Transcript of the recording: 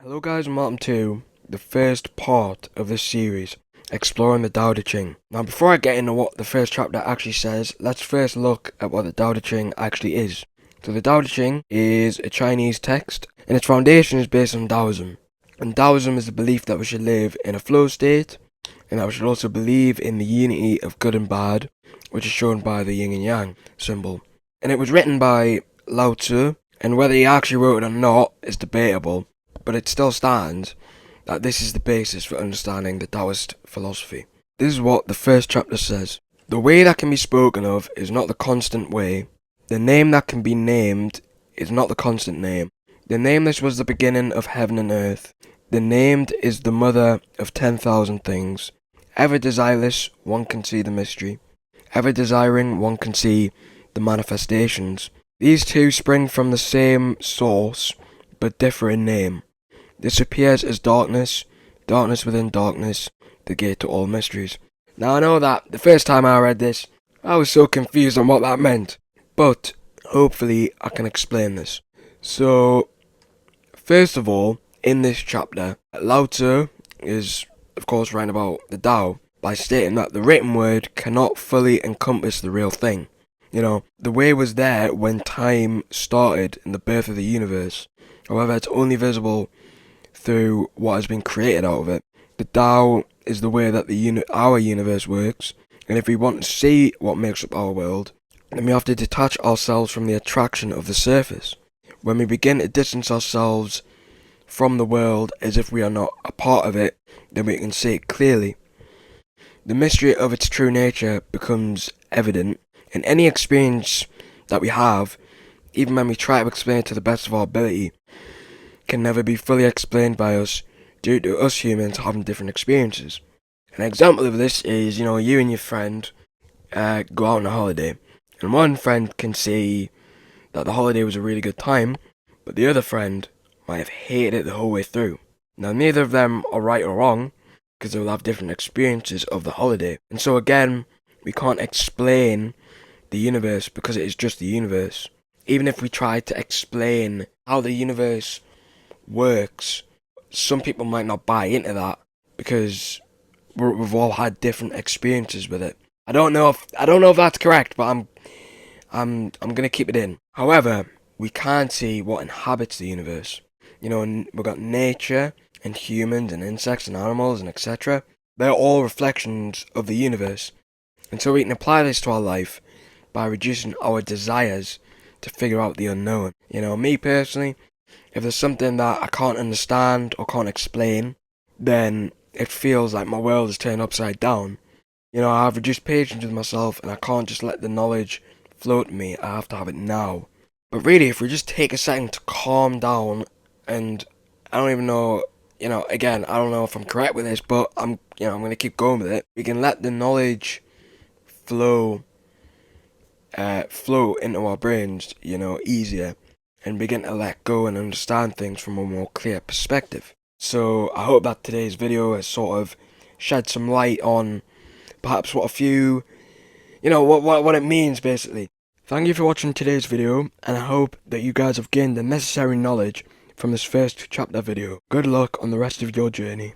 Hello guys and welcome to the first part of this series, exploring the Tao Te Ching. Now before I get into what the first chapter actually says, let's first look at what the Tao Te Ching actually is. So the Tao Te Ching is a Chinese text, and its foundation is based on Taoism. And Taoism is the belief that we should live in a flow state, and that we should also believe in the unity of good and bad, which is shown by the yin and yang symbol. And it was written by Lao Tzu, and whether he actually wrote it or not is debatable, but it still stands that this is the basis for understanding the Taoist philosophy. This is what the first chapter says. The way that can be spoken of is not the constant way. The name that can be named is not the constant name. The nameless was the beginning of heaven and earth. The named is the mother of 10,000 things. Ever desireless, one can see the mystery. Ever desiring, one can see the manifestations. These two spring from the same source, but differ in name. This appears as darkness, darkness within darkness, the gate to all mysteries. Now I know that the first time I read this, I was so confused on what that meant, but hopefully I can explain this. So, first of all, in this chapter, Lao Tzu is, of course, writing about the Tao by stating that the written word cannot fully encompass the real thing. You know, the way was there when time started in the birth of the universe. However, it's only visible through what has been created out of it. The Tao is the way that our universe works, and if we want to see what makes up our world, then we have to detach ourselves from the attraction of the surface. When we begin to distance ourselves from the world as if we are not a part of it, then we can see it clearly. The mystery of its true nature becomes evident, and any experience that we have, even when we try to explain it to the best of our ability, can never be fully explained by us due to us humans having different experiences. An example of this is, you and your friend go out on a holiday, and one friend can say that the holiday was a really good time, but the other friend might have hated it the whole way through. Now neither of them are right or wrong, because they will have different experiences of the holiday. And so again, we can't explain the universe because it is just the universe. Even if we try to explain how the universe works, some people might not buy into that because we've all had different experiences with it. I don't know if that's correct, but I'm gonna keep it in. However, we can't see what inhabits the universe. We've got nature and humans and insects and animals and etc. They're all reflections of the universe, and so we can apply this to our life by reducing our desires to figure out the unknown. Me personally, if there's something that I can't understand or can't explain, then it feels like my world is turned upside down. I've reduced patience with myself, and I can't just let the knowledge flow to me. I have to have it now. But really, if we just take a second to calm down, and I don't even know, again, I don't know if I'm correct with this, but I'm going to keep going with it. We can let the knowledge flow into our brains, easier, and begin to let go and understand things from a more clear perspective. So I hope that today's video has sort of shed some light on perhaps what a few, what it means basically. Thank you for watching today's video, and I hope that you guys have gained the necessary knowledge from this first chapter video. Good luck on the rest of your journey.